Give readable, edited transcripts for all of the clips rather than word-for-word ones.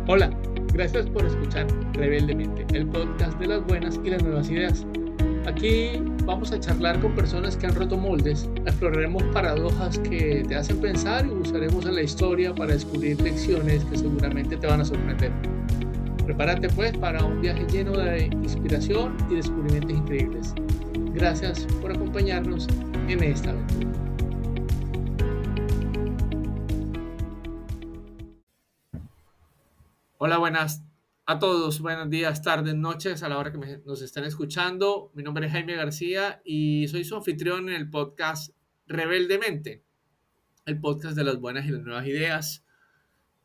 Hola, gracias por escuchar Rebeldemente, el podcast de las buenas y las nuevas ideas. Aquí vamos a charlar con personas que han roto moldes, exploraremos paradojas que te hacen pensar y buscaremos en la historia para descubrir lecciones que seguramente te van a sorprender. Prepárate pues para un viaje lleno de inspiración y descubrimientos increíbles. Gracias por acompañarnos en esta aventura. Hola, buenas a todos, buenos días, tardes, noches, a la hora que nos estén escuchando. Mi nombre es Jaime García y soy su anfitrión en el podcast Rebeldemente, el podcast de las buenas y las nuevas ideas.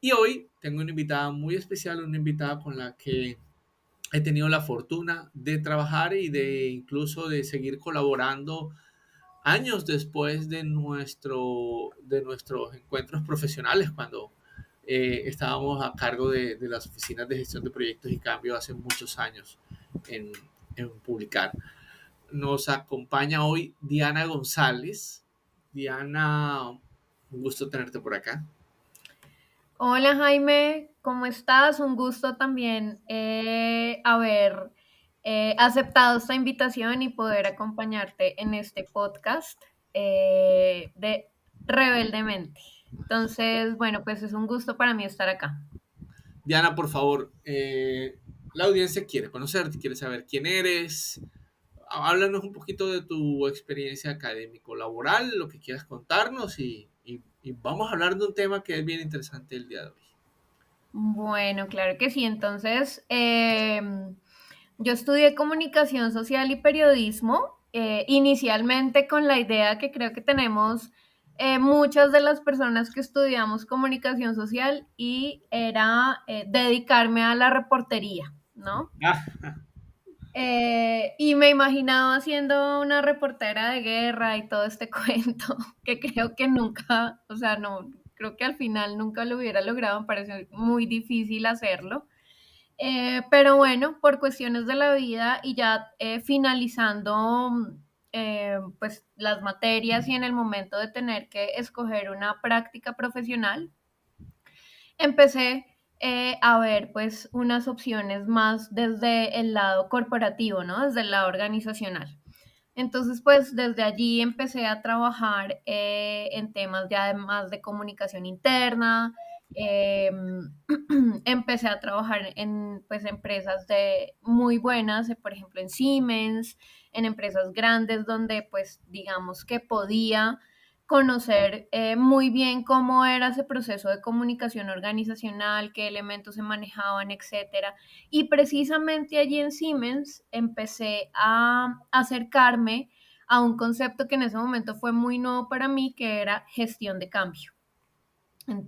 Y hoy tengo una invitada muy especial, una invitada con la que he tenido la fortuna de trabajar y de incluso de seguir colaborando años después de nuestros encuentros profesionales, cuando estábamos a cargo de las oficinas de gestión de proyectos y cambio hace muchos años en, en Publicar. Nos acompaña hoy Diana González. Diana, un gusto tenerte por acá. Hola Jaime, ¿cómo estás? Un gusto también haber aceptado esta invitación y poder acompañarte en este podcast de Rebeldemente. Entonces, bueno, pues es un gusto para mí estar acá. Diana, por favor, la audiencia quiere conocerte, quiere saber quién eres. Háblanos un poquito de tu experiencia académico-laboral, lo que quieras contarnos y vamos a hablar de un tema que es bien interesante el día de hoy. Bueno, claro que sí. Entonces, yo estudié comunicación social y periodismo, inicialmente con la idea que creo que tenemos muchas de las personas que estudiamos comunicación social y era dedicarme a la reportería, ¿no? Ah, Y me imaginaba siendo una reportera de guerra y todo este cuento, que creo que nunca, o sea, no, creo que al final nunca lo hubiera logrado, me parece muy difícil hacerlo. Pero bueno, por cuestiones de la vida y ya finalizando pues las materias y en el momento de tener que escoger una práctica profesional, empecé a ver pues unas opciones más desde el lado corporativo, ¿no? Desde el lado organizacional. Entonces, pues desde allí empecé a trabajar en temas ya más de comunicación interna. eh, Empecé a trabajar en pues empresas de muy buenas, por ejemplo en Siemens, en empresas grandes donde pues digamos que podía conocer muy bien cómo era ese proceso de comunicación organizacional, qué elementos se manejaban, etcétera. Y precisamente allí en Siemens empecé a acercarme a un concepto que en ese momento fue muy nuevo para mí, que era gestión de cambio.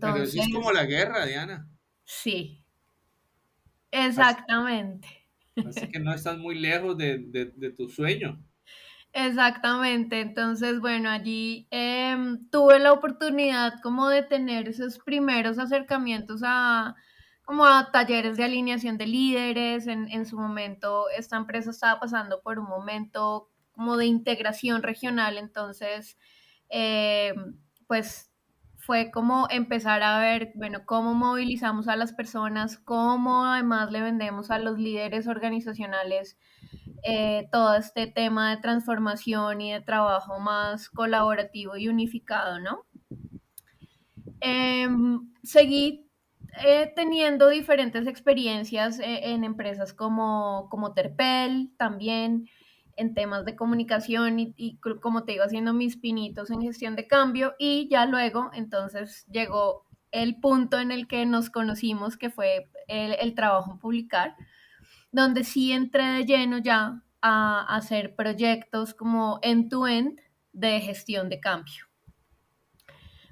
pero eso es como Entonces, la guerra, Diana. sí, Así, exactamente. así que no estás muy lejos de tu sueño. Exactamente, entonces bueno, allí tuve la oportunidad como de tener esos primeros acercamientos a como a talleres de alineación de líderes. En su momento esta empresa estaba pasando por un momento como de integración regional, entonces pues fue como empezar a ver, bueno, cómo movilizamos a las personas, cómo además le vendemos a los líderes organizacionales todo este tema de transformación y de trabajo más colaborativo y unificado, ¿no? Seguí teniendo diferentes experiencias en empresas como Terpel, también en temas de comunicación y como te digo, haciendo mis pinitos en gestión de cambio y ya luego entonces llegó el punto en el que nos conocimos, que fue el trabajo en publicar, donde sí entré de lleno ya a hacer proyectos como end-to-end de gestión de cambio.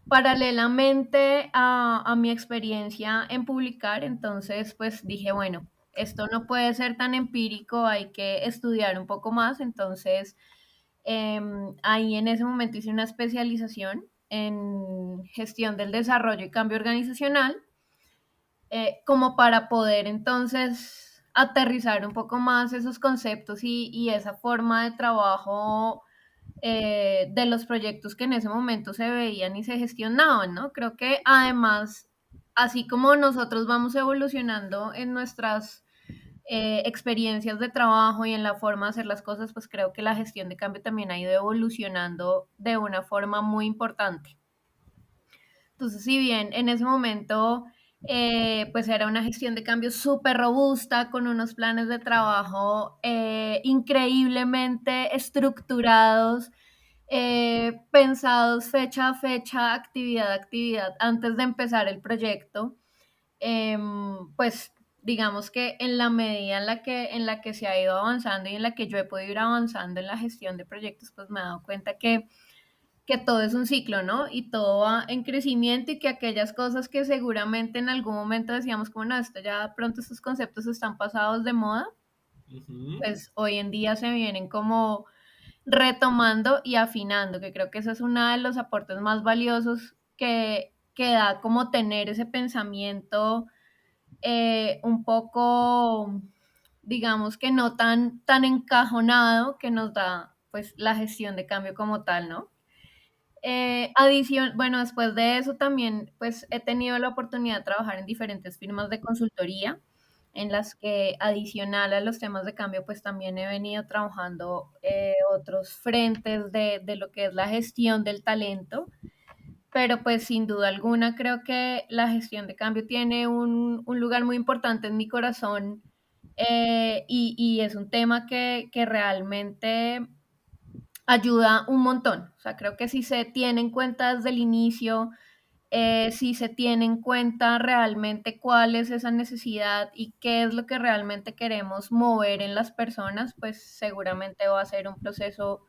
Paralelamente a mi experiencia en publicar, entonces pues dije, bueno, esto no puede ser tan empírico, hay que estudiar un poco más. Entonces, ahí en ese momento hice una especialización en gestión del desarrollo y cambio organizacional, como para poder entonces aterrizar un poco más esos conceptos y esa forma de trabajo de los proyectos que en ese momento se veían y se gestionaban, ¿no? Creo que además así como nosotros vamos evolucionando en nuestras experiencias de trabajo y en la forma de hacer las cosas, pues creo que la gestión de cambio también ha ido evolucionando de una forma muy importante. Entonces, si bien en ese momento pues era una gestión de cambio súper robusta, con unos planes de trabajo increíblemente estructurados, pensados fecha a fecha, actividad a actividad, antes de empezar el proyecto, pues digamos que en la medida en la que se ha ido avanzando y en la que yo he podido ir avanzando en la gestión de proyectos, pues me he dado cuenta que todo es un ciclo, ¿no? Y todo va en crecimiento y que aquellas cosas que seguramente en algún momento decíamos como, no, esto ya pronto estos conceptos están pasados de moda, Ujú. pues hoy en día se vienen como retomando y afinando, que creo que ese es uno de los aportes más valiosos que da como tener ese pensamiento un poco, digamos que no tan encajonado que nos da pues la gestión de cambio como tal, ¿no? Bueno, después de eso también, pues he tenido la oportunidad de trabajar en diferentes firmas de consultoría, en las que adicional a los temas de cambio, pues también he venido trabajando otros frentes de lo que es la gestión del talento, pero pues sin duda alguna creo que la gestión de cambio tiene un lugar muy importante en mi corazón, y es un tema que realmente ayuda un montón. O sea, creo que si se tiene en cuenta desde el inicio, si se tiene en cuenta realmente cuál es esa necesidad y qué es lo que realmente queremos mover en las personas, pues seguramente va a ser un proceso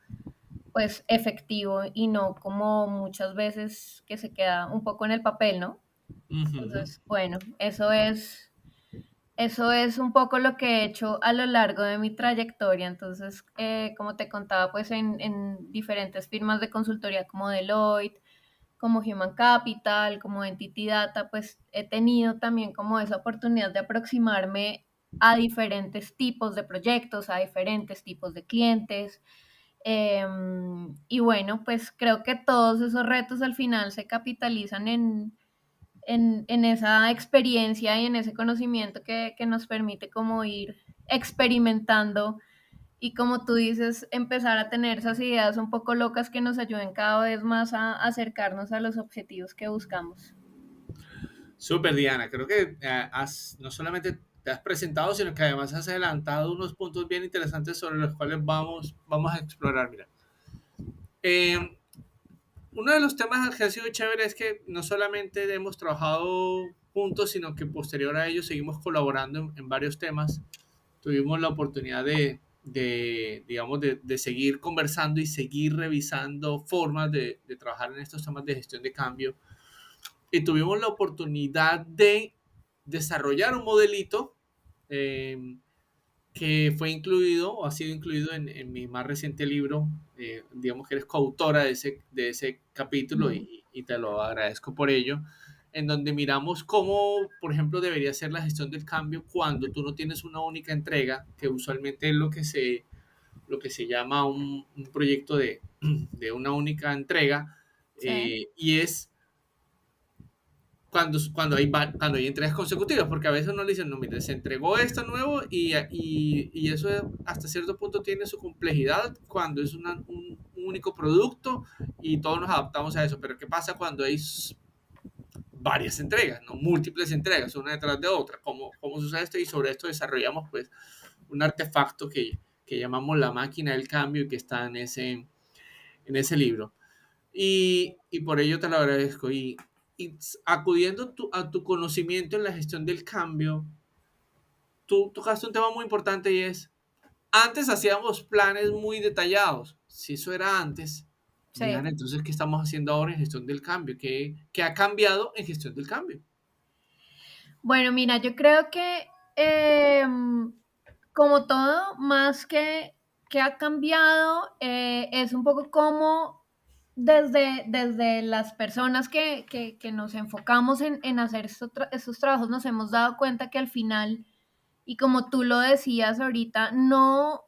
pues efectivo y no como muchas veces que se queda un poco en el papel, ¿no? Ujú. Entonces, bueno, eso es un poco lo que he hecho a lo largo de mi trayectoria. Entonces, como te contaba, pues en diferentes firmas de consultoría como Deloitte, como Human Capital, como Entity Data, pues he tenido también como esa oportunidad de aproximarme a diferentes tipos de proyectos, a diferentes tipos de clientes. Y bueno, pues creo que todos esos retos al final se capitalizan en esa experiencia y en ese conocimiento que nos permite como ir experimentando y como tú dices, empezar a tener esas ideas un poco locas que nos ayuden cada vez más a acercarnos a los objetivos que buscamos. Súper, Diana. Creo que no solamente te has presentado, sino que además has adelantado unos puntos bien interesantes sobre los cuales vamos a explorar. Mira, eh, uno de los temas que ha sido chévere es que no solamente hemos trabajado juntos, sino que posterior a ello seguimos colaborando en varios temas. Tuvimos la oportunidad digamos, de seguir conversando y seguir revisando formas de trabajar en estos temas de gestión de cambio. Y tuvimos la oportunidad de desarrollar un modelito eh, que fue incluido o ha sido incluido en mi más reciente libro. Digamos que eres coautora de ese capítulo Mm. y te lo agradezco por ello, en donde miramos cómo, por ejemplo, debería ser la gestión del cambio cuando tú no tienes una única entrega, que usualmente es lo que se llama un proyecto de una única entrega, Sí. y es cuando hay entregas consecutivas, porque a veces uno le dicen, no, mire, se entregó esto nuevo y eso hasta cierto punto tiene su complejidad cuando es un único producto y todos nos adaptamos a eso. Pero ¿qué pasa cuando hay varias entregas, no múltiples entregas, una detrás de otra? ¿Cómo sucede esto? Y sobre esto desarrollamos pues un artefacto que llamamos la máquina del cambio y que está en ese libro. Y por ello te lo agradezco. Y acudiendo a tu conocimiento en la gestión del cambio, tú tocaste un tema muy importante y es, antes hacíamos planes muy detallados. Si eso era antes, Sí. Diana, entonces, ¿qué estamos haciendo ahora en gestión del cambio? ¿Qué ha cambiado en gestión del cambio? Bueno, mira, yo creo que como todo, más que ha cambiado, es un poco como desde las personas que nos enfocamos en hacer estos trabajos, nos hemos dado cuenta que al final, y como tú lo decías ahorita, no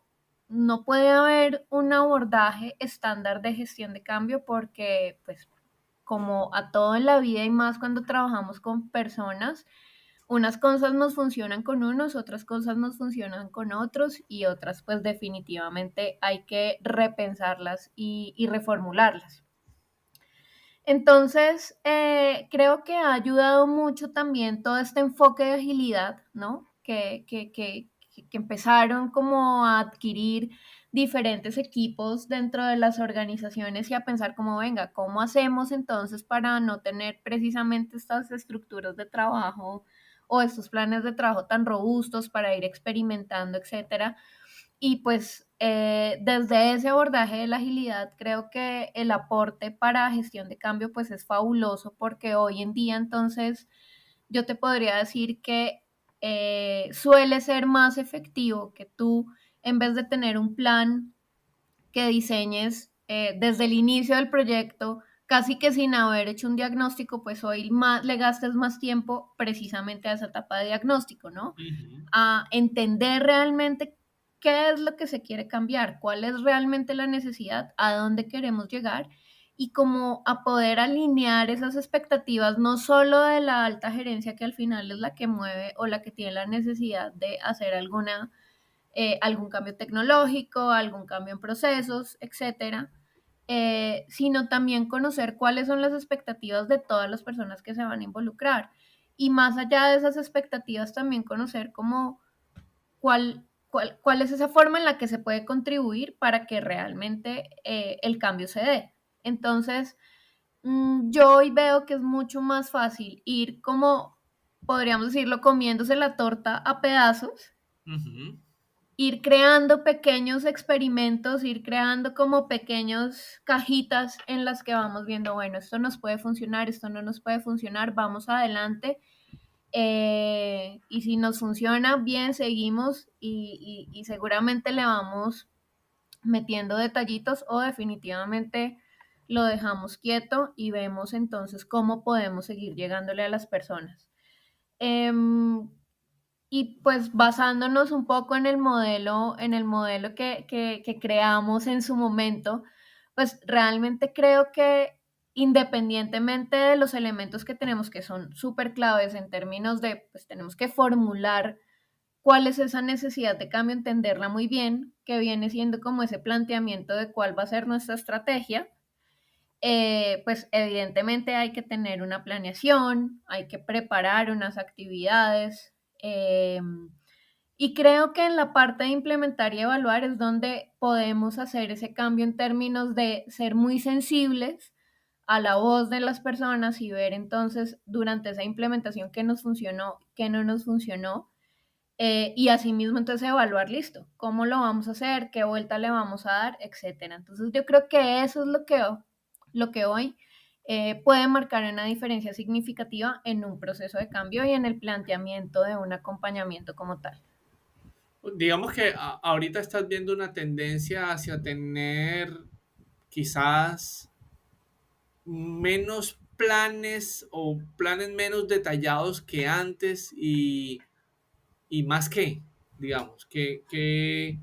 puede haber un abordaje estándar de gestión de cambio porque, pues, como a todo en la vida y más cuando trabajamos con personas, unas cosas nos funcionan con unos, otras cosas nos funcionan con otros y otras pues definitivamente hay que repensarlas y reformularlas. Entonces, creo que ha ayudado mucho también todo este enfoque de agilidad, ¿no? Que empezaron como a adquirir diferentes equipos dentro de las organizaciones y a pensar como, venga, ¿cómo hacemos entonces para no tener precisamente estas estructuras de trabajo o estos planes de trabajo tan robustos para ir experimentando, etcétera? Y pues desde ese abordaje de la agilidad creo que el aporte para gestión de cambio pues es fabuloso porque hoy en día entonces yo te podría decir que suele ser más efectivo que tú en vez de tener un plan que diseñes desde el inicio del proyecto casi que sin haber hecho un diagnóstico, pues hoy más, le gastes más tiempo precisamente a esa etapa de diagnóstico, ¿no? Ujú. A entender realmente qué es lo que se quiere cambiar, cuál es realmente la necesidad, a dónde queremos llegar y como a poder alinear esas expectativas no solo de la alta gerencia que al final es la que mueve o la que tiene la necesidad de hacer algún cambio tecnológico, algún cambio en procesos, etcétera, sino también conocer cuáles son las expectativas de todas las personas que se van a involucrar. Y más allá de esas expectativas, también conocer cómo cuál es esa forma en la que se puede contribuir para que realmente el cambio se dé. Entonces, yo hoy veo que es mucho más fácil ir como, podríamos decirlo, comiéndose la torta a pedazos, Ujú. ir creando pequeños experimentos, ir creando como pequeños cajitas en las que vamos viendo, bueno, esto nos puede funcionar, esto no nos puede funcionar, vamos adelante. Y si nos funciona bien, seguimos y seguramente le vamos metiendo detallitos o definitivamente lo dejamos quieto y vemos entonces cómo podemos seguir llegándole a las personas. Em, y pues basándonos un poco en el modelo que creamos en su momento, pues realmente creo que independientemente de los elementos que tenemos que son súper claves en términos de, pues tenemos que formular cuál es esa necesidad de cambio, entenderla muy bien, que viene siendo como ese planteamiento de cuál va a ser nuestra estrategia. Pues evidentemente hay que tener una planeación, hay que preparar unas actividades, y creo que en la parte de implementar y evaluar es donde podemos hacer ese cambio en términos de ser muy sensibles a la voz de las personas y ver entonces durante esa implementación qué nos funcionó, qué no nos funcionó, y asimismo entonces evaluar, listo, cómo lo vamos a hacer, qué vuelta le vamos a dar, etcétera. Entonces yo creo que eso es lo que hoy puede marcar una diferencia significativa en un proceso de cambio y en el planteamiento de un acompañamiento como tal. Digamos que ahorita estás viendo una tendencia hacia tener quizás menos planes o planes menos detallados que antes y más que, digamos, que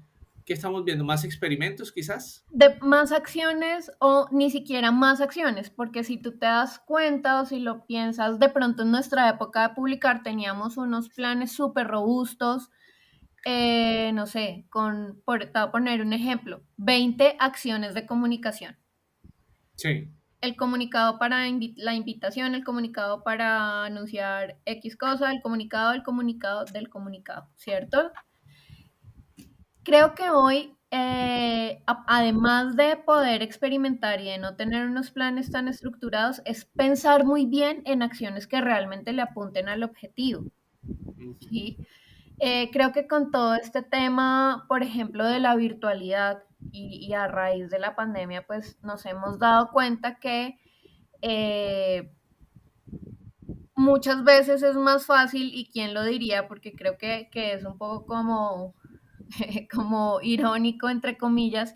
estamos viendo más experimentos quizás. De más acciones o ni siquiera más acciones, porque si tú te das cuenta o si lo piensas, de pronto en nuestra época de publicar teníamos unos planes súper robustos, no sé, te voy a poner un ejemplo, 20 acciones de comunicación. Sí. El comunicado para la invitación, el comunicado para anunciar X cosa, el comunicado del comunicado, ¿cierto? Creo que hoy, además de poder experimentar y de no tener unos planes tan estructurados, es pensar muy bien en acciones que realmente le apunten al objetivo, Ujú. ¿sí? Creo que con todo este tema, por ejemplo, de la virtualidad y a raíz de la pandemia, pues nos hemos dado cuenta que eh, muchas veces es más fácil, y quién lo diría, porque creo que es un poco como, como irónico, entre comillas,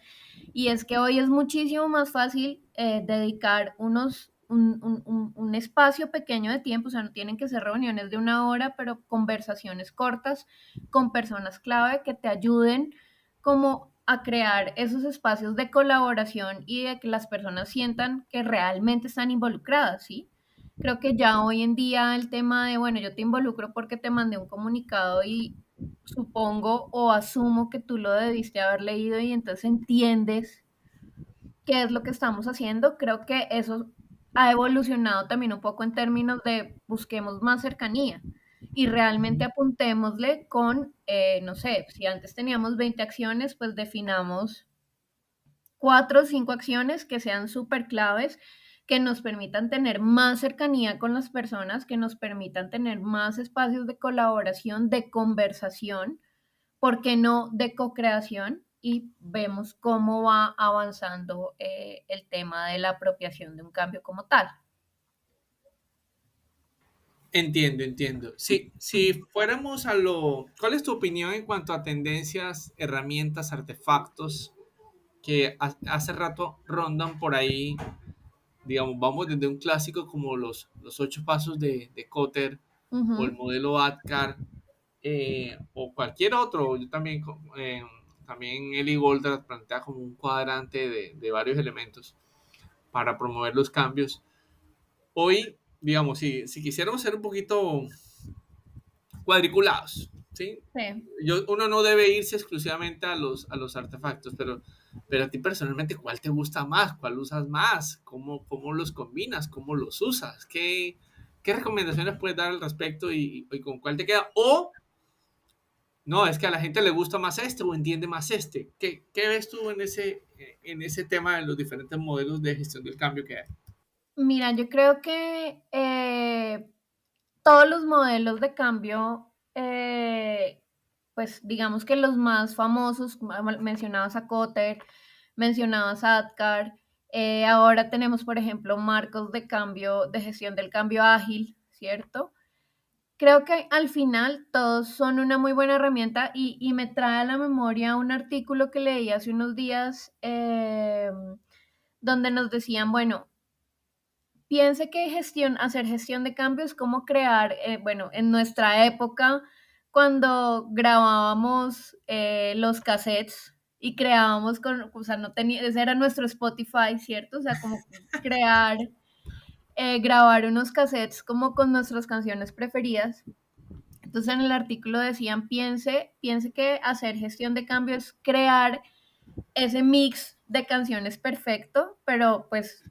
y es que hoy es muchísimo más fácil dedicar un espacio pequeño de tiempo, o sea, no tienen que ser reuniones de una hora, pero conversaciones cortas con personas clave que te ayuden como a crear esos espacios de colaboración y de que las personas sientan que realmente están involucradas, ¿sí? Creo que ya hoy en día el tema de, bueno, yo te involucro porque te mandé un comunicado y supongo o asumo que tú lo debiste haber leído y entonces entiendes qué es lo que estamos haciendo. Creo que eso ha evolucionado también un poco en términos de busquemos más cercanía y realmente apuntémosle con, no sé, si antes teníamos 20 acciones, pues definamos 4 o 5 acciones que sean súper claves, que nos permitan tener más cercanía con las personas, que nos permitan tener más espacios de colaboración, de conversación, ¿por qué no de co-creación? Y vemos cómo va avanzando el tema de la apropiación de un cambio como tal. Entiendo, entiendo. Sí, si fuéramos a lo... ¿Cuál es tu opinión en cuanto a tendencias, herramientas, artefactos que hace rato rondan por ahí? Digamos, vamos desde un clásico como los 8 pasos de Kotter o el Ujú. modelo ADKAR, o cualquier otro. Yo también, también Eli Goldratt plantea como un cuadrante de varios elementos para promover los cambios. Hoy, digamos, si quisiéramos ser un poquito cuadriculados, ¿sí? Sí. Uno no debe irse exclusivamente a los artefactos, pero a ti personalmente, ¿cuál te gusta más? ¿Cuál usas más? ¿Cómo los combinas? ¿Cómo los usas? ¿Qué recomendaciones puedes dar al respecto y con cuál te queda? O, no, es que a la gente le gusta más este o entiende más este. ¿Qué ves tú en ese tema de los diferentes modelos de gestión del cambio que hay? Mira, yo creo que todos los modelos de cambio, pues digamos que los más famosos, mencionabas a Kotter, mencionabas a Adcar, ahora tenemos, por ejemplo, marcos de cambio, de gestión del cambio ágil, ¿cierto? Creo que al final todos son una muy buena herramienta y me trae a la memoria un artículo que leí hace unos días donde nos decían, bueno, piense que hacer gestión de cambio es como crear, bueno, en nuestra época, cuando grabábamos los cassettes y creábamos con, o sea, no tenía, ese era nuestro Spotify, ¿cierto? O sea, como crear, grabar unos cassettes como con nuestras canciones preferidas. Entonces en el artículo decían, piense que hacer gestión de cambio es crear ese mix de canciones perfecto, pero pues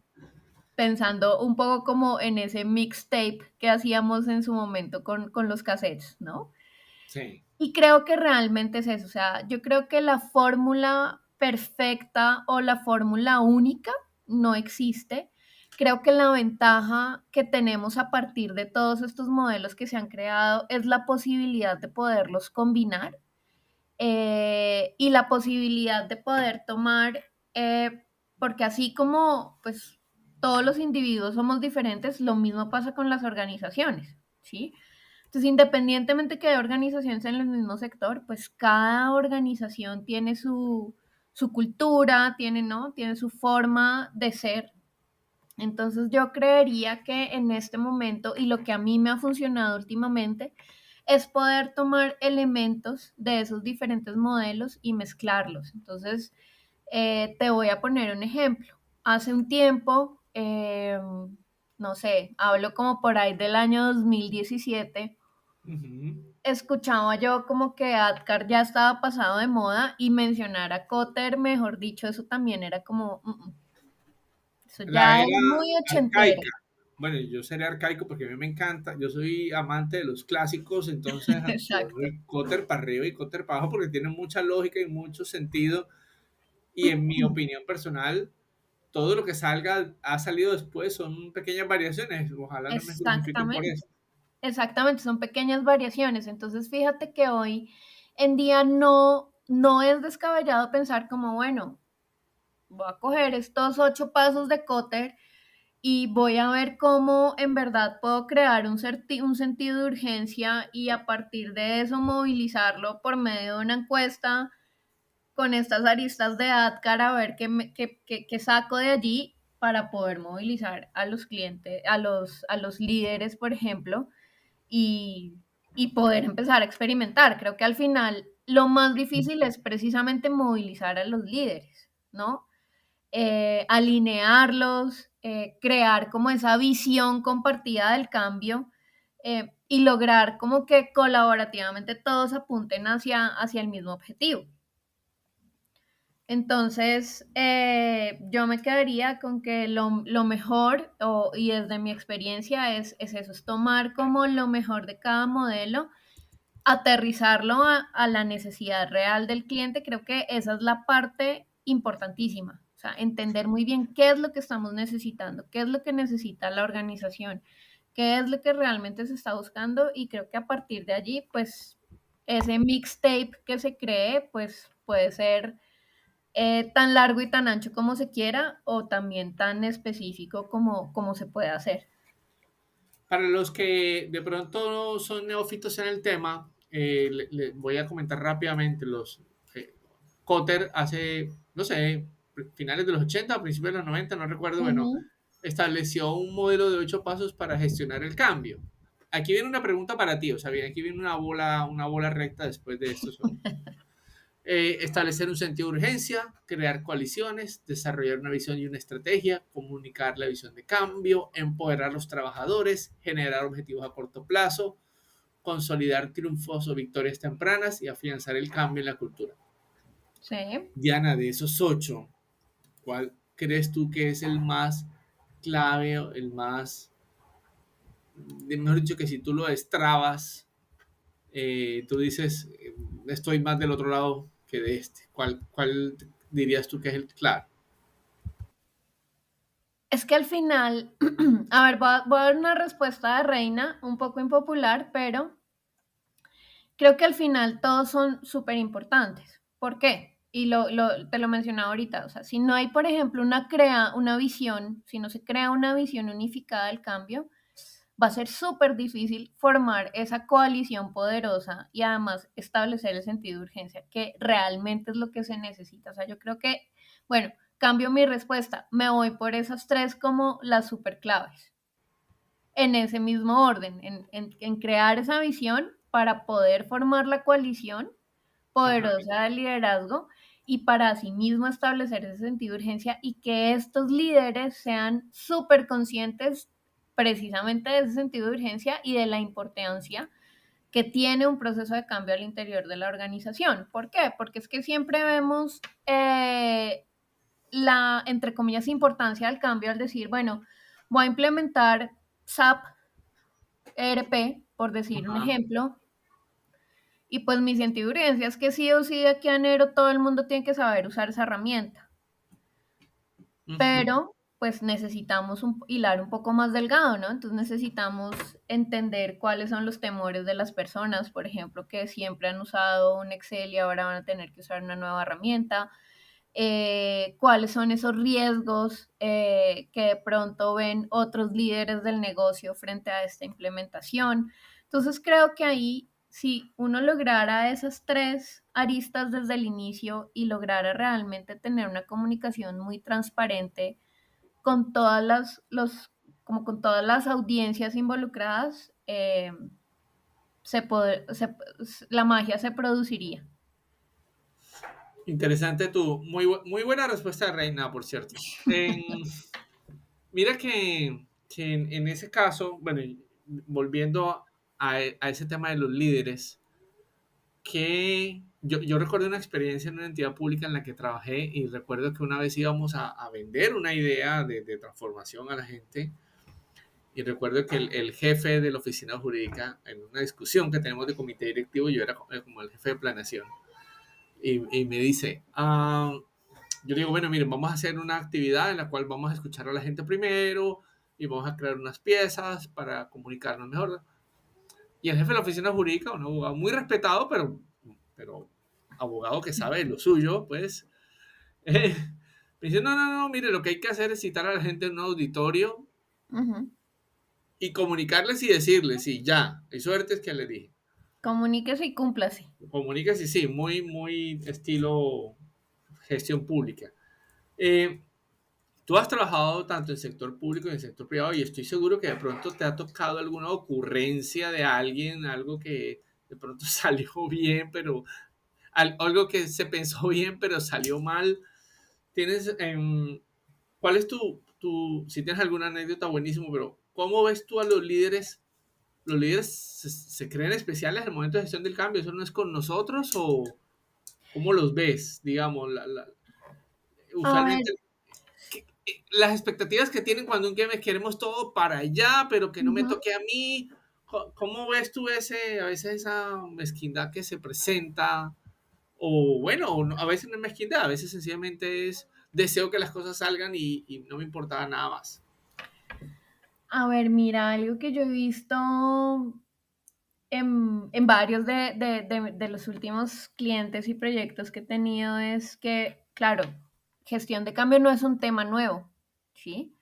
pensando un poco como en ese mixtape que hacíamos en su momento con los cassettes, ¿no? Sí. Y creo que realmente es eso, o sea, yo creo que la fórmula perfecta o la fórmula única no existe. Creo que la ventaja que tenemos a partir de todos estos modelos que se han creado es la posibilidad de poderlos combinar y la posibilidad de poder tomar, porque así como pues todos los individuos somos diferentes, lo mismo pasa con las organizaciones, ¿sí? Entonces, independientemente que haya organizaciones en el mismo sector, pues cada organización tiene su cultura, tiene, ¿no? Tiene su forma de ser. Entonces, yo creería que en este momento, y lo que a mí me ha funcionado últimamente, es poder tomar elementos de esos diferentes modelos y mezclarlos. Entonces, te voy a poner un ejemplo. Hace un tiempo, no sé, hablo como por ahí del año 2017, Ujú. escuchaba yo como que Adcar ya estaba pasado de moda y mencionar a Cotter, mejor dicho, eso también era como, eso La ya es era muy ochentero. arcaica. Bueno, yo seré arcaico porque a mí me encanta. Yo soy amante de los clásicos, entonces yo Exacto. soy Cotter para arriba y Cotter para abajo porque tiene mucha lógica y mucho sentido. Y en mi opinión personal, todo lo que salga, ha salido después, son pequeñas variaciones. Ojalá no me crucifiquen por Exactamente. eso. Exactamente, son pequeñas variaciones. Entonces, fíjate que hoy en día no es descabellado pensar como, bueno, voy a coger estos 8 pasos de Cotter y voy a ver cómo en verdad puedo crear un sentido de urgencia y a partir de eso movilizarlo por medio de una encuesta con estas aristas de AdCar a ver qué saco de allí para poder movilizar a los clientes, a los líderes, por ejemplo, y, y poder empezar a experimentar. Creo que al final lo más difícil es precisamente movilizar a los líderes, ¿no? Alinearlos, crear como esa visión compartida del cambio, y lograr como que colaborativamente todos apunten hacia el mismo objetivo. Entonces, yo me quedaría con que lo mejor, y desde mi experiencia, es eso, es tomar como lo mejor de cada modelo, aterrizarlo a la necesidad real del cliente. Creo que esa es la parte importantísima. O sea, entender muy bien qué es lo que estamos necesitando, qué es lo que necesita la organización, qué es lo que realmente se está buscando, y creo que a partir de allí, pues, ese mixtape que se cree, pues puede ser tan largo y tan ancho como se quiera, o también tan específico como se puede hacer. Para los que de pronto son neófitos en el tema, le voy a comentar rápidamente. Kotter hace, no sé, finales de los 80, principios de los 90, no recuerdo, bueno, Ujú. estableció un modelo de 8 pasos para gestionar el cambio. Aquí viene una pregunta para ti, o sea, bien, aquí viene una bola recta después de esto. Establecer un sentido de urgencia, crear coaliciones, desarrollar una visión y una estrategia, comunicar la visión de cambio, empoderar a los trabajadores, generar objetivos a corto plazo, consolidar triunfos o victorias tempranas y afianzar el cambio en la cultura. Sí. Diana, de esos 8, ¿cuál crees tú que es el más clave, o el más, mejor dicho, que si tú lo destrabas, tú dices, estoy más del otro lado que de este? ¿Cuál dirías tú que es el clave? Es que al final, a ver, voy a dar una respuesta de reina un poco impopular, pero creo que al final todos son súper importantes. ¿Por qué? Y te lo mencionaba ahorita. O sea, si no hay, por ejemplo, una visión, si no se crea una visión unificada del cambio, va a ser súper difícil formar esa coalición poderosa y además establecer el sentido de urgencia, que realmente es lo que se necesita. O sea, yo creo que, bueno, cambio mi respuesta, me voy por esas tres como las super claves, en ese mismo orden, en crear esa visión para poder formar la coalición Ajá. poderosa de liderazgo, y para asimismo establecer ese sentido de urgencia, y que estos líderes sean súper conscientes precisamente de ese sentido de urgencia y de la importancia que tiene un proceso de cambio al interior de la organización. ¿Por qué? Porque es que siempre vemos la, entre comillas, importancia del cambio al decir, bueno, voy a implementar SAP ERP, por decir un Ajá. ejemplo, y pues mi sentido de urgencia es que sí o sí de aquí a enero todo el mundo tiene que saber usar esa herramienta. Ujú. Pero pues necesitamos un hilar un poco más delgado, ¿no? Entonces necesitamos entender cuáles son los temores de las personas, por ejemplo, que siempre han usado un Excel y ahora van a tener que usar una nueva herramienta. Cuáles son esos riesgos que de pronto ven otros líderes del negocio frente a esta implementación. Entonces creo que ahí, si uno lograra esas tres aristas desde el inicio y lograra realmente tener una comunicación muy transparente con todas como con todas las audiencias involucradas, la magia se produciría. Interesante muy buena respuesta, Reina, por cierto. Mira que en ese caso, bueno, volviendo a ese tema de los líderes, que yo recuerdo una experiencia en una entidad pública en la que trabajé, y recuerdo que una vez íbamos a vender una idea de transformación a la gente, y recuerdo que el jefe de la oficina jurídica, en una discusión que tenemos de comité directivo, yo era como el jefe de planeación, y me dice, yo digo, bueno, miren, vamos a hacer una actividad en la cual vamos a escuchar a la gente primero y vamos a crear unas piezas para comunicarnos mejor. Y el jefe de la oficina jurídica, un abogado muy respetado, pero abogado que sabe lo suyo, pues, eh, me dice, no, no, no, mire, lo que hay que hacer es citar a la gente en un auditorio Ujú. y comunicarles y decirles, y ya, y suerte es que le dije. Comuníquese y cúmplase. Comunicas y sí, muy estilo gestión pública. Eh, Tú has trabajado tanto en sector público y en sector privado, y estoy seguro que de pronto te ha tocado alguna ocurrencia de alguien, algo que de pronto salió bien, pero algo que se pensó bien pero salió mal. Tienes, ¿cuál es si tienes alguna anécdota buenísimo, pero cómo ves tú a los líderes? ¿Los líderes se creen especiales al momento de gestión del cambio? ¿Eso no es con nosotros o cómo los ves? Digamos, A ver, usualmente las expectativas que tienen cuando un game queremos todo para allá, pero que no me ujú. toque a mí. ¿Cómo ves tú a veces esa mezquindad que se presenta? O bueno, a veces no es mezquindad, a veces sencillamente es deseo que las cosas salgan y no me importaba nada más. A ver, mira, algo que yo he visto en varios de los últimos clientes y proyectos que he tenido es que, claro, gestión de cambio no es un tema nuevo, ¿sí?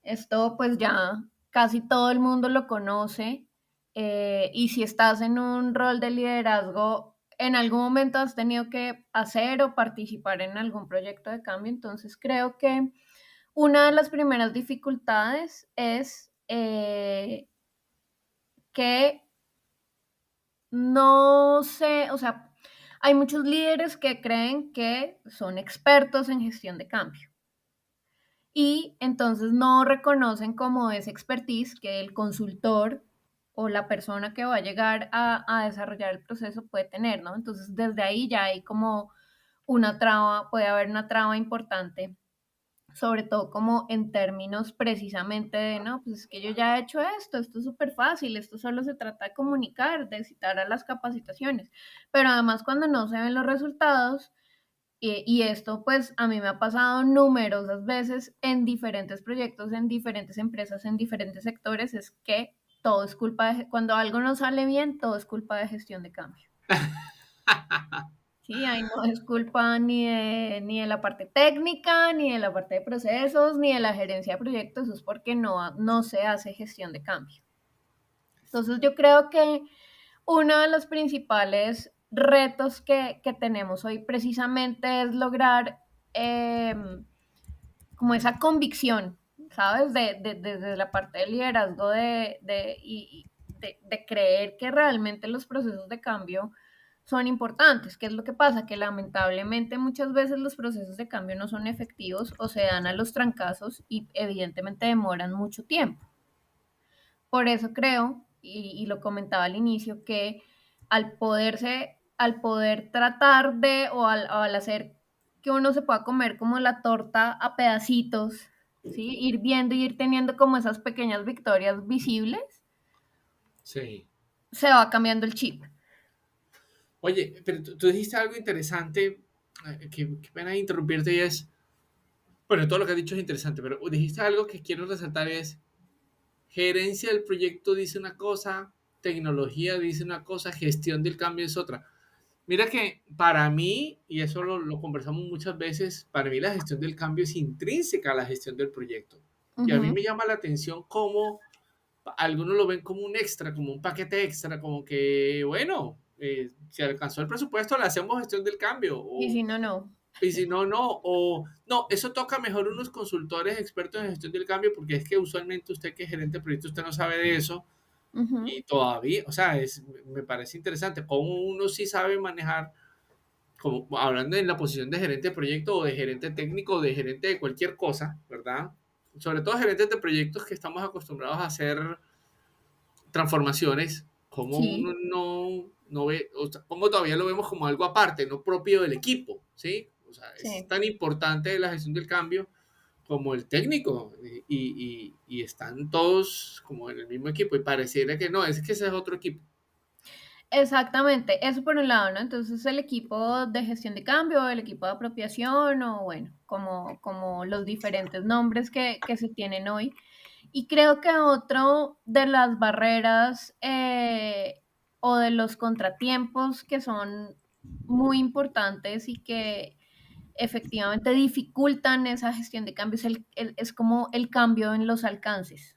Esto pues ya casi todo el mundo lo conoce, y si estás en un rol de liderazgo, en algún momento has tenido que hacer o participar en algún proyecto de cambio. Entonces creo que una de las primeras dificultades es que no sé, o sea, hay muchos líderes que creen que son expertos en gestión de cambio y entonces no reconocen como ese expertise que el consultor o la persona que va a llegar a desarrollar el proceso puede tener, ¿no? Entonces desde ahí ya hay como una traba, puede haber una traba importante, sobre todo como en términos precisamente de, no, pues es que yo ya he hecho esto es súper fácil, esto solo se trata de comunicar, de citar a las capacitaciones, pero además cuando no se ven los resultados, y esto pues a mí me ha pasado numerosas veces en diferentes proyectos, en diferentes empresas, en diferentes sectores, es que todo es culpa de, cuando algo no sale bien, todo es culpa de gestión de cambio. Sí, ahí no es culpa ni de la parte técnica, ni de la parte de procesos, ni de la gerencia de proyectos, eso es porque no se hace gestión de cambio. Entonces yo creo que uno de los principales retos que tenemos hoy precisamente es lograr eh, como esa convicción, ¿sabes? Desde la parte del liderazgo de creer que realmente los procesos de cambio son importantes. ¿Qué es lo que pasa? Que lamentablemente muchas veces los procesos de cambio no son efectivos o se dan a los trancazos y evidentemente demoran mucho tiempo. Por eso creo, y lo comentaba al inicio, que al poder tratar de, o al hacer que uno se pueda comer como la torta a pedacitos, ¿sí? Ir viendo y ir teniendo como esas pequeñas victorias visibles, Sí. se va cambiando el chip. Oye, pero tú dijiste algo interesante, que pena interrumpirte y es, bueno, todo lo que has dicho es interesante, pero dijiste algo que quiero resaltar es, gerencia del proyecto dice una cosa, tecnología dice una cosa, gestión del cambio es otra. Mira que para mí, y eso lo conversamos muchas veces, para mí la gestión del cambio es intrínseca a la gestión del proyecto. Y a mí Ujú. me llama la atención cómo algunos lo ven como un extra, como un paquete extra, como que, bueno, si alcanzó el presupuesto, le hacemos gestión del cambio, Y si no, no. y si no, no, o no, eso toca mejor unos consultores expertos en gestión del cambio, porque es que usualmente usted que es gerente de proyecto, usted no sabe de eso, Ujú. y todavía, o sea, me parece interesante cómo uno sí sabe manejar, como hablando en la posición de gerente de proyecto o de gerente técnico o de gerente de cualquier cosa, ¿verdad? Sobre todo gerentes de proyectos que estamos acostumbrados a hacer transformaciones, como uno Sí, no ve, o sea, como todavía lo vemos como algo aparte, no propio del equipo, ¿sí? O sea, es sí. tan importante la gestión del cambio como el técnico y están todos como en el mismo equipo y pareciera que no, es que ese es otro equipo. Exactamente, eso por un lado, ¿no? Entonces el equipo de gestión de cambio, el equipo de apropiación o bueno, como los diferentes nombres que se tienen hoy. Y creo que otro de las barreras o de los contratiempos que son muy importantes y que efectivamente dificultan esa gestión de cambios es como el cambio en los alcances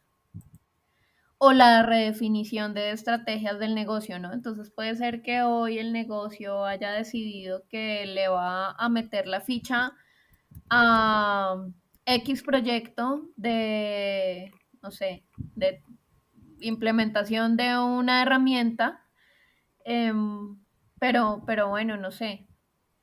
o la redefinición de estrategias del negocio, ¿no? Entonces puede ser que hoy el negocio haya decidido que le va a meter la ficha a X proyecto de, no sé, de implementación de una herramienta, em, pero bueno, no sé,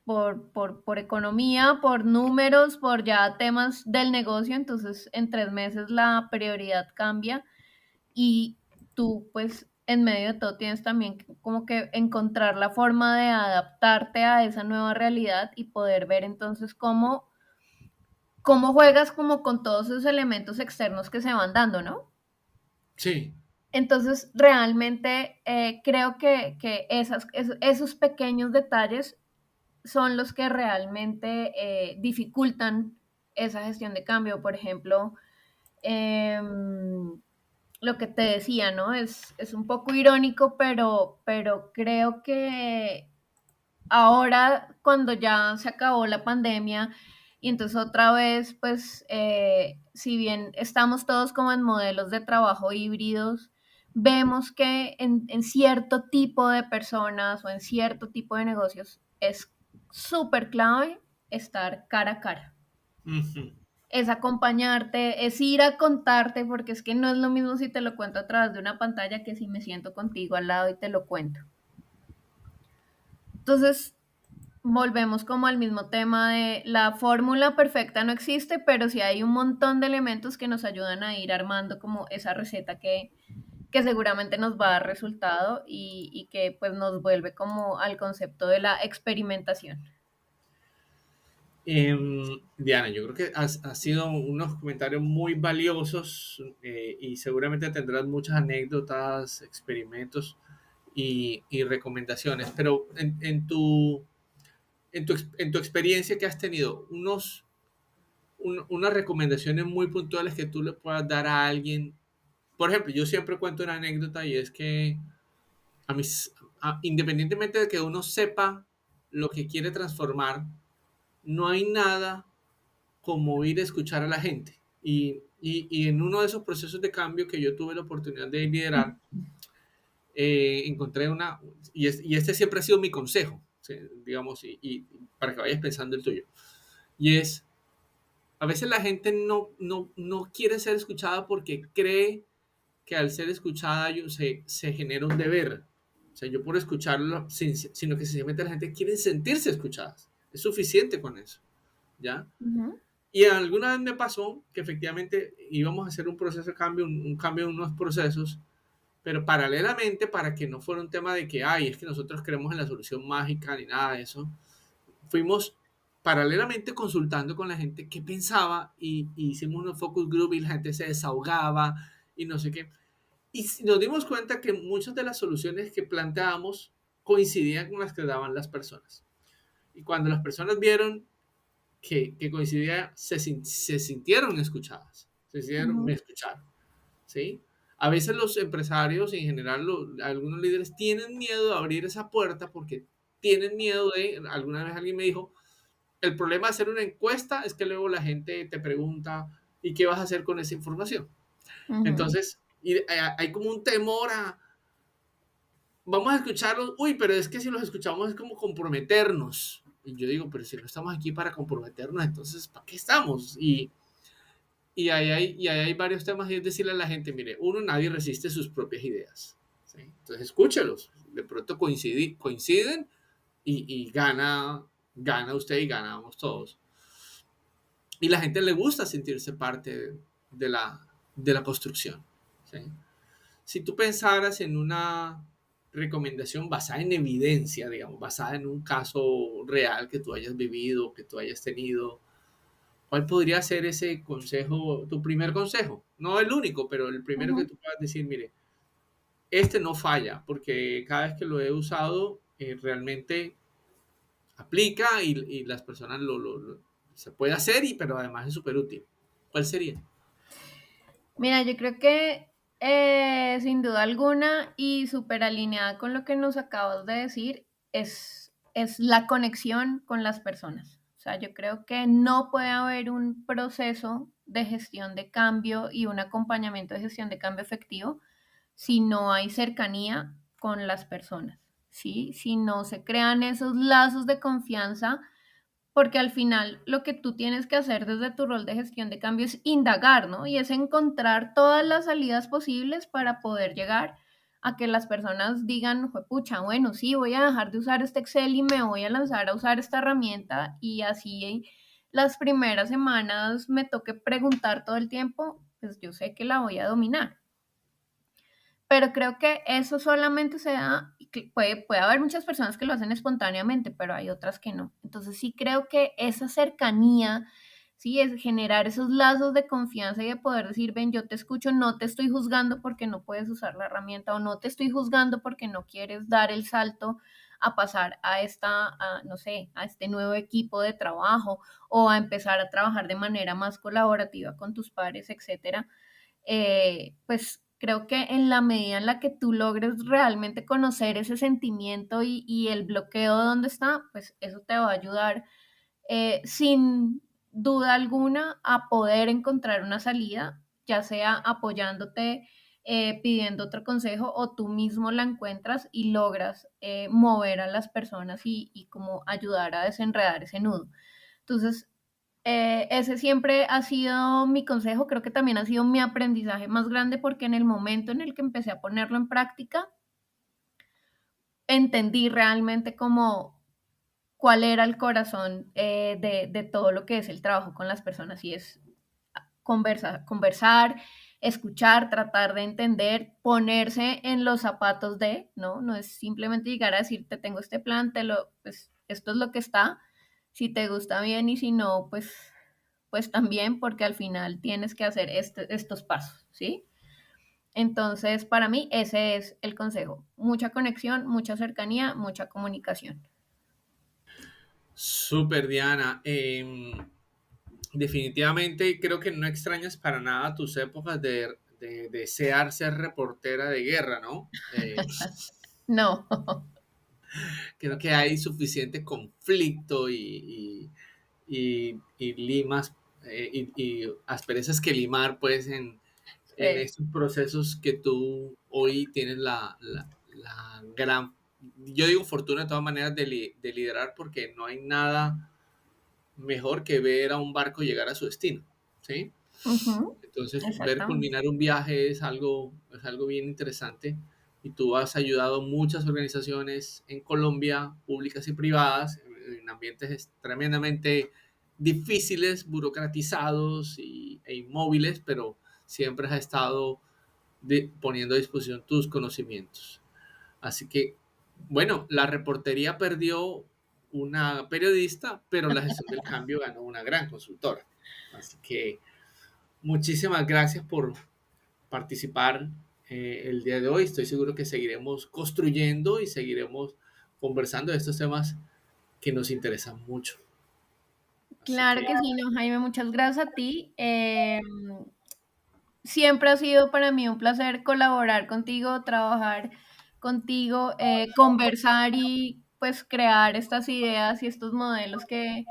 por economía, por números, por ya temas del negocio, entonces en 3 meses la prioridad cambia y tú pues en medio de todo tienes también como que encontrar la forma de adaptarte a esa nueva realidad y poder ver entonces cómo juegas como con todos esos elementos externos que se van dando, ¿no? Sí. Entonces, realmente creo que esos pequeños detalles son los que realmente dificultan esa gestión de cambio. Por ejemplo, lo que te decía, ¿no? Es un poco irónico, pero creo que ahora cuando ya se acabó la pandemia y entonces otra vez, pues, si bien estamos todos como en modelos de trabajo híbridos, vemos que en cierto tipo de personas o en cierto tipo de negocios es súper clave estar cara a cara. Ujú. Es acompañarte, es ir a contarte, porque es que no es lo mismo si te lo cuento a través de una pantalla que si me siento contigo al lado y te lo cuento. Entonces, volvemos como al mismo tema de la fórmula perfecta no existe, pero sí hay un montón de elementos que nos ayudan a ir armando como esa receta que seguramente nos va a dar resultado y que pues nos vuelve como al concepto de la experimentación. Diana, yo creo que has sido unos comentarios muy valiosos y seguramente tendrás muchas anécdotas, experimentos y recomendaciones, pero en tu experiencia que has tenido, unas recomendaciones muy puntuales que tú le puedas dar a alguien. Por ejemplo, yo siempre cuento una anécdota y es que a mis, independientemente de que uno sepa lo que quiere transformar, no hay nada como ir a escuchar a la gente. Y en uno de esos procesos de cambio que yo tuve la oportunidad de liderar, encontré y este siempre ha sido mi consejo, ¿sí? Digamos, y para que vayas pensando el tuyo, y es, a veces la gente no quiere ser escuchada porque cree que al ser escuchada se genera un deber. O sea, yo por escucharlo, sino que sencillamente la gente quiere sentirse escuchadas. Es suficiente con eso, ¿ya? Ujú, Y alguna vez me pasó que efectivamente íbamos a hacer un proceso de cambio, un cambio en unos procesos, pero paralelamente, para que no fuera un tema de que, ay, es que nosotros creemos en la solución mágica ni nada de eso, fuimos paralelamente consultando con la gente qué pensaba y hicimos unos focus group y la gente se desahogaba y no sé qué. Y nos dimos cuenta que muchas de las soluciones que planteábamos coincidían con las que daban las personas. Y cuando las personas vieron que coincidía, se sintieron escuchadas, me ujú, escucharon, ¿sí? A veces los empresarios, en general, algunos líderes tienen miedo de abrir esa puerta porque tienen miedo de, alguna vez alguien me dijo, el problema de hacer una encuesta es que luego la gente te pregunta, ¿y qué vas a hacer con esa información? ujú, Entonces, hay como un temor a, vamos a escucharlos, uy, pero es que si los escuchamos es como comprometernos. Y yo digo, pero si no estamos aquí para comprometernos, entonces, ¿para qué estamos? Y ahí hay varios temas y es decirle a la gente, mire, uno, nadie resiste sus propias ideas. ¿Sí? Entonces, escúchelos. De pronto coinciden y gana usted y ganamos todos. Y la gente le gusta sentirse parte de la construcción. ¿Sí? Si tú pensaras en una recomendación basada en evidencia, digamos, basada en un caso real que tú hayas vivido, que tú hayas tenido, ¿cuál podría ser ese consejo, tu primer consejo? No el único, pero el primero que ujú. tú puedas decir, mire, este no falla, porque cada vez que lo he usado, realmente aplica y las personas se puede hacer, pero además es súper útil. ¿Cuál sería? Mira, yo creo que sin duda alguna y súper alineada con lo que nos acabas de decir, es la conexión con las personas. O sea, yo creo que no puede haber un proceso de gestión de cambio y un acompañamiento de gestión de cambio efectivo si no hay cercanía con las personas, ¿sí? Si no se crean esos lazos de confianza porque al final lo que tú tienes que hacer desde tu rol de gestión de cambio es indagar, ¿no? Y es encontrar todas las salidas posibles para poder llegar a que las personas digan, pucha, bueno, sí, voy a dejar de usar este Excel y me voy a lanzar a usar esta herramienta, y así las primeras semanas me toque preguntar todo el tiempo, pues yo sé que la voy a dominar. Pero creo que eso solamente se da, puede haber muchas personas que lo hacen espontáneamente, pero hay otras que no. Entonces sí creo que esa cercanía, sí, es generar esos lazos de confianza y de poder decir, ven, yo te escucho, no te estoy juzgando porque no puedes usar la herramienta, o no te estoy juzgando porque no quieres dar el salto a pasar no sé, a este nuevo equipo de trabajo, o a empezar a trabajar de manera más colaborativa con tus pares, etcétera. Pues creo que en la medida en la que tú logres realmente conocer ese sentimiento y el bloqueo de dónde está, pues eso te va a ayudar, sin duda alguna, a poder encontrar una salida, ya sea apoyándote, pidiendo otro consejo, o tú mismo la encuentras y logras mover a las personas y como ayudar a desenredar ese nudo. Entonces, ese siempre ha sido mi consejo, creo que también ha sido mi aprendizaje más grande, porque en el momento en el que empecé a ponerlo en práctica, entendí realmente cuál era el corazón, de todo lo que es el trabajo con las personas, y es conversar, escuchar, tratar de entender, ponerse en los zapatos de, ¿no? No es simplemente llegar a decir, te tengo este plan, pues esto es lo que está, si te gusta bien, y si no, pues también, porque al final tienes que hacer estos pasos, ¿sí? Entonces, para mí, ese es el consejo. Mucha conexión, mucha cercanía, mucha comunicación. Súper, Diana. Definitivamente creo que no extrañas para nada tus épocas de desear ser reportera de guerra, ¿no? No. Creo que hay suficiente conflicto y limas, y asperezas que limar, pues, en Sí. estos procesos que tú hoy tienes la gran, yo digo fortuna de todas maneras de liderar, porque no hay nada mejor que ver a un barco llegar a su destino, ¿sí? Ujú, Entonces, ver exactamente. culminar un viaje es algo bien interesante, y tú has ayudado muchas organizaciones en Colombia, públicas y privadas, en ambientes tremendamente difíciles, burocratizados e inmóviles, pero siempre has estado poniendo a disposición tus conocimientos. Así que, bueno, la reportería perdió una periodista, pero la gestión del cambio ganó una gran consultora. Así que muchísimas gracias por participar el día de hoy. Estoy seguro que seguiremos construyendo y seguiremos conversando de estos temas que nos interesan mucho. Así Claro que, que sí, no, Jaime, muchas gracias a ti. Siempre ha sido para mí un placer colaborar contigo, trabajar contigo, conversar y pues crear estas ideas y estos modelos que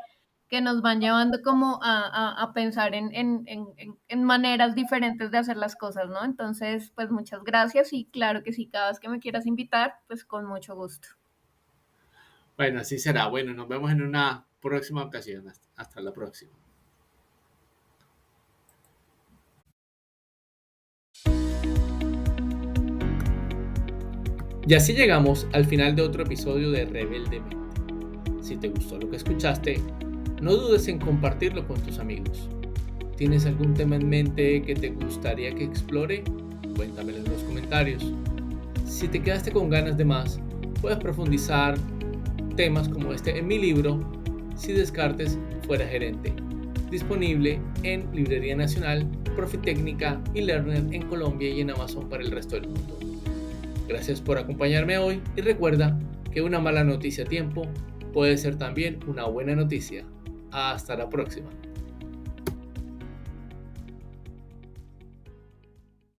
nos van llevando como a pensar en maneras diferentes de hacer las cosas, ¿no? Entonces, pues muchas gracias, y claro que sí, cada vez que me quieras invitar, pues con mucho gusto. bueno, así será. Bueno, nos vemos en una próxima ocasión. Hasta la próxima. Y así llegamos al final de otro episodio de Rebeldemente. Si te gustó lo que escuchaste, no dudes en compartirlo con tus amigos. ¿Tienes algún tema en mente que te gustaría que explore? Cuéntamelo en los comentarios. Si te quedaste con ganas de más, puedes profundizar temas como este en mi libro, Si Descartes fuera gerente, disponible en Librería Nacional, Profitécnica y Lerner en Colombia y en Amazon para el resto del mundo. Gracias por acompañarme hoy, y recuerda que una mala noticia a tiempo puede ser también una buena noticia. Hasta la próxima.